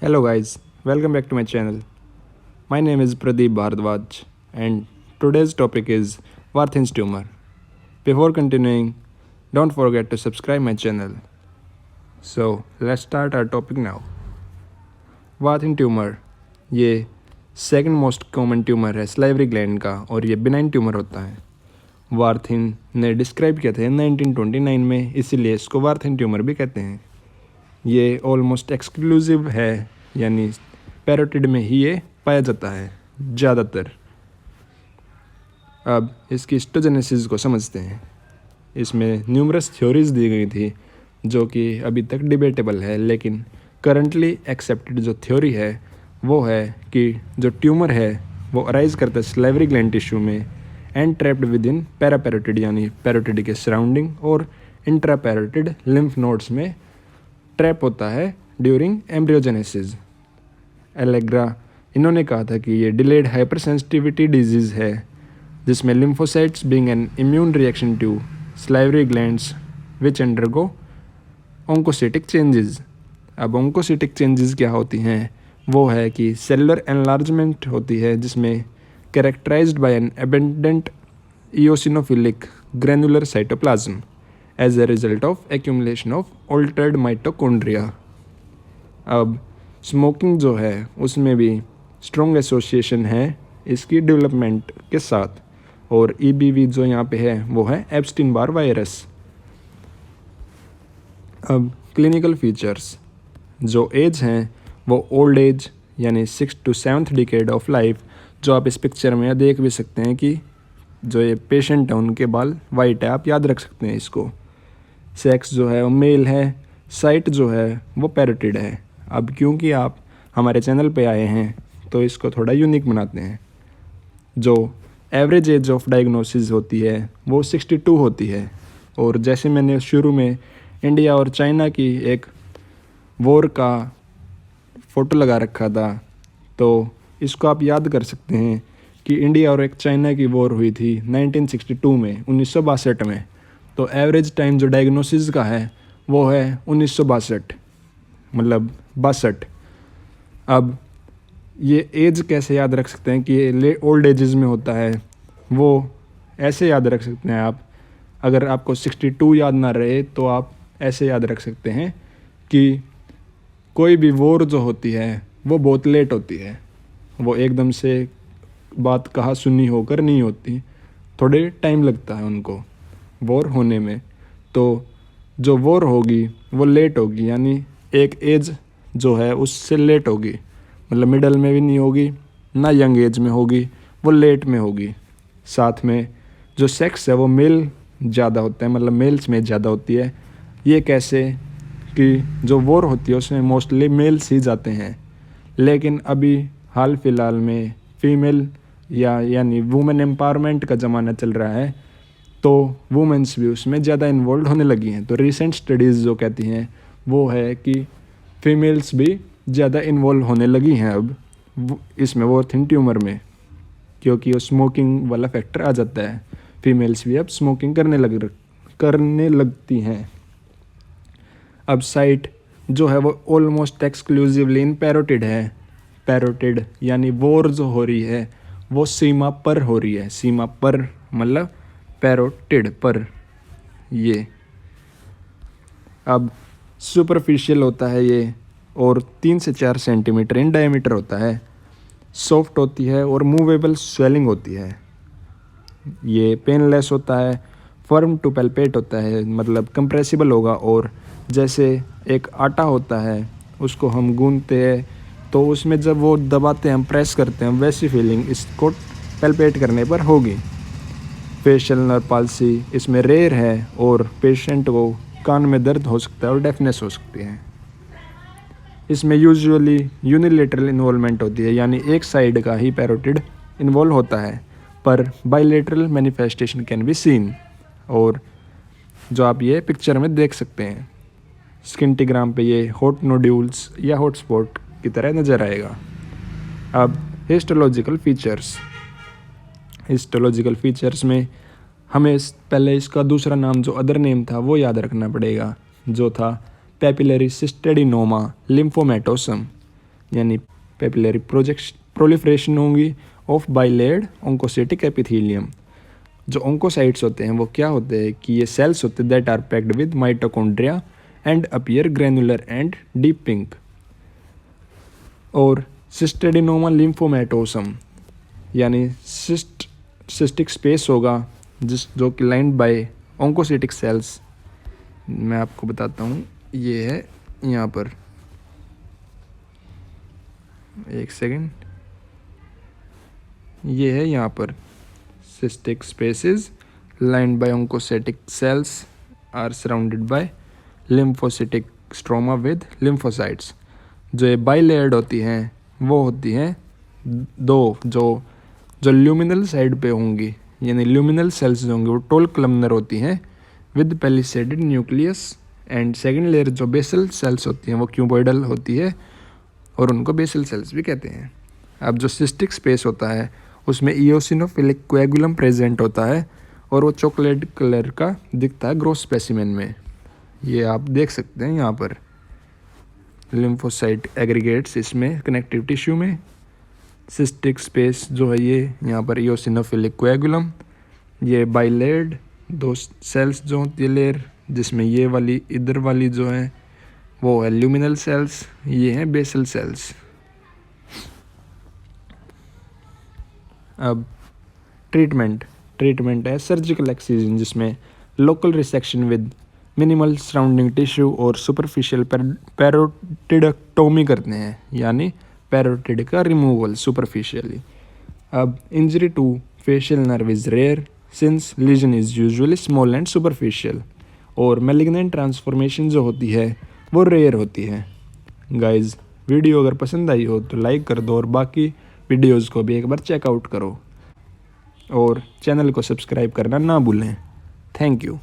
Hello, guys, welcome back to my channel. My name is Pradeep Bhardwaj, and today's topic is Warthin's tumor. Before continuing, don't forget to subscribe my channel. So, let's start our topic now. Warthin tumor ये second most common tumor है salivary gland का और ये benign tumour होता है। वार्थिन ने describe किया था 1929 में, इसीलिए इसको वार्थिन ट्यूमर भी कहते हैं। ये ऑलमोस्ट एक्सक्लूसिव है, यानी पैरोटिड में ही ये पाया जाता है ज़्यादातर। अब इसकी हिस्टोजेनेसिस को समझते हैं। इसमें न्यूमरस थ्योरीज दी गई थी जो कि अभी तक डिबेटेबल है, लेकिन करंटली एक्सेप्टेड जो थ्योरी है वो है कि जो ट्यूमर है वो अराइज करता है सलाइवरी ग्लैंड टिश्यू में एंड ट्रैप्ड विद इन पैरापैरोटिड, यानी पैरोटिड के सराउंडिंग और इंट्रापैरोटिड लिम्फ नोड्स में ट्रैप होता है ड्यूरिंग एम्ब्रियोजेनेसिस। एलेग्रा इन्होंने कहा था कि ये डिलेड हाइपर सेंसिटिविटी डिजीज़ है जिसमें lymphocytes being an immune reaction to salivary glands which undergo oncocytic changes. अब ऑन्कोसिटिक चेंजेस क्या होती हैं? वो है कि सेलुलर एनलार्जमेंट होती है जिसमें characterized by an abundant eosinophilic granular cytoplasm as a result of accumulation of altered mitochondria. अब स्मोकिंग जो है उसमें भी स्ट्रॉन्ग एसोसिएशन है इसकी डेवलपमेंट के साथ, और ईबीवी जो यहाँ पे है वो है एप्स्टीन बार वायरस। अब क्लिनिकल फीचर्स, जो एज हैं वो ओल्ड एज यानी 6 to 7th decade of life, जो आप इस पिक्चर में देख भी सकते हैं कि जो ये पेशेंट है उनके बाल वाइट है, आप याद रख सकते हैं इसको। सेक्स जो है वो मेल है, साइट जो है वो पैरोटिड है। अब क्योंकि आप हमारे चैनल पे आए हैं तो इसको थोड़ा यूनिक बनाते हैं। जो एवरेज एज ऑफ डायग्नोसिस होती है वो 62 होती है, और जैसे मैंने शुरू में इंडिया और चाइना की एक वॉर का फ़ोटो लगा रखा था, तो इसको आप याद कर सकते हैं कि इंडिया और एक चाइना की वॉर हुई थी 1962 में, 1962 में। तो एवरेज टाइम जो डायग्नोसिस का है वो है 1962, मतलब 62। अब ये एज कैसे याद रख सकते हैं कि ये ओल्ड एजेस में होता है? वो ऐसे याद रख सकते हैं आप, अगर आपको 62 याद ना रहे तो आप ऐसे याद रख सकते हैं कि कोई भी वॉर जो होती है वो बहुत लेट होती है, वो एकदम से बात कहा सुनी होकर नहीं होती, थोड़े टाइम लगता है उनको वॉर होने में। तो जो वॉर होगी वो लेट होगी, यानी एक एज जो है उससे लेट होगी, मतलब मिडल में भी नहीं होगी ना यंग एज में होगी, वो लेट में होगी। साथ में जो सेक्स है वो मेल ज़्यादा होता है, मतलब मेल्स में ज़्यादा होती है। ये कैसे कि जो वॉर होती है उसमें मोस्टली मेल्स ही जाते हैं, लेकिन अभी हाल फिलहाल में फीमेल यानी वुमेन एम्पावरमेंट का ज़माना चल रहा है, तो वुमेन्स भी उसमें ज़्यादा इन्वॉल्व होने लगी हैं। तो रिसेंट स्टडीज़ जो कहती हैं वो है कि फीमेल्स भी ज़्यादा इन्वॉल्व होने लगी हैं अब इसमें वार्थिन ट्यूमर में, क्योंकि वो स्मोकिंग वाला फैक्टर आ जाता है। फीमेल्स भी अब स्मोकिंग करने लगती हैं। अब साइट जो है वो ऑलमोस्ट एक्सक्लूसिवली इन पैरोटिड है। पैरोटिड यानी वॉर जो हो रही है वो सीमा पर हो रही है, सीमा पर मतलब पैरोटिड पर। ये अब सुपरफिशियल होता है ये, और 3 से 4 सेंटीमीटर इन डायमीटर होता है, सॉफ्ट होती है और मूवेबल स्वेलिंग होती है। ये पेनलेस होता है, फर्म टू पैल्पेट होता है, मतलब कंप्रेसिबल होगा, और जैसे एक आटा होता है उसको हम गूंदते हैं तो उसमें जब वो दबाते हैं, हम प्रेस करते हैं, वैसी फीलिंग इसको पैल्पेट करने पर होगी। फेशियल नर्व पाल्सी इसमें रेयर है, और पेशेंट को कान में दर्द हो सकता है और डेफनेस हो सकती है। इसमें यूजुअली यूनिलेटरल इन्वॉल्वमेंट होती है, यानी एक साइड का ही पैरोटिड इन्वॉल्व होता है, पर bilateral manifestation can be seen, और जो आप ये पिक्चर में देख सकते हैं स्किंटिग्राम पे ये हॉट नोड्यूल्स या हॉट स्पॉट की तरह नज़र आएगा। अब हिस्टोलॉजिकल फीचर्स में हमें पहले इसका दूसरा नाम जो अदर नेम था वो याद रखना पड़ेगा, जो था पैपिलरी सिस्टेडिनोमा लिम्फोमेटोसम। यानी पेपिलरी प्रोलिफरेशन होंगी ऑफ बाइलेयर्ड ओंकोसाइटिक एपिथेलियम। जो ओंकोसाइट्स होते हैं वो क्या होते हैं कि ये सेल्स होते हैं that are packed with mitochondria and appear granular and deep pink. और सिस्टेडिनोमा लिम्फोमेटोसम यानी सिस्टिक स्पेस होगा जो कि लाइंड बाय ओंकोसाइटिक सेल्स। मैं आपको बताता हूँ, ये है यहाँ पर, एक सेकेंड, ये है यहाँ पर cystic spaces lined by oncocytic cells are surrounded by lymphocytic stroma with lymphocytes। जो ये बाइलेयर्ड होती हैं वो होती हैं दो, जो ल्यूमिनल साइड पे होंगी, यानी ल्यूमिनल सेल्स जो होंगी वो टोल कलमनर होती हैं with palisaded nucleus. And second layer जो बेसल सेल्स होती हैं वो क्यूबॉइडल होती है और उनको बेसल सेल्स भी कहते हैं। अब जो सिस्टिक स्पेस होता है उसमें इओसिनोफिलिक कोएगुलम प्रेजेंट होता है और वो चॉकलेट कलर का दिखता है ग्रोस स्पेसिमेन में। ये आप देख सकते हैं यहाँ पर लिम्फोसाइट एग्रीगेट्स इसमें कनेक्टिव टिश्यू में। सिस्टिक स्पेस जो है ये यहाँ पर इओसिनोफिलिक कोएगुलम, ये बाइलेयर्ड दो सेल्स जो होती है लेयर, जिसमें ये वाली इधर वाली जो है वो है ल्यूमिनल सेल्स, ये हैं बेसल सेल्स। अब ट्रीटमेंट है सर्जिकल एक्सिजन, जिसमें local resection with minimal surrounding tissue और सुपरफिशियल पैरोटिडेक्टोमी करते हैं, यानी पैरोटिड का रिमूवल सुपरफिशियली। अब injury to facial nerve is rare since lesion is usually small and superficial. और मैलिग्नेंट ट्रांसफॉर्मेशन जो होती है वो रेयर होती है। गाइज, वीडियो अगर पसंद आई हो तो लाइक कर दो और बाकी वीडियोज़ को भी एक बार चेकआउट करो और चैनल को सब्सक्राइब करना ना भूलें। Thank you.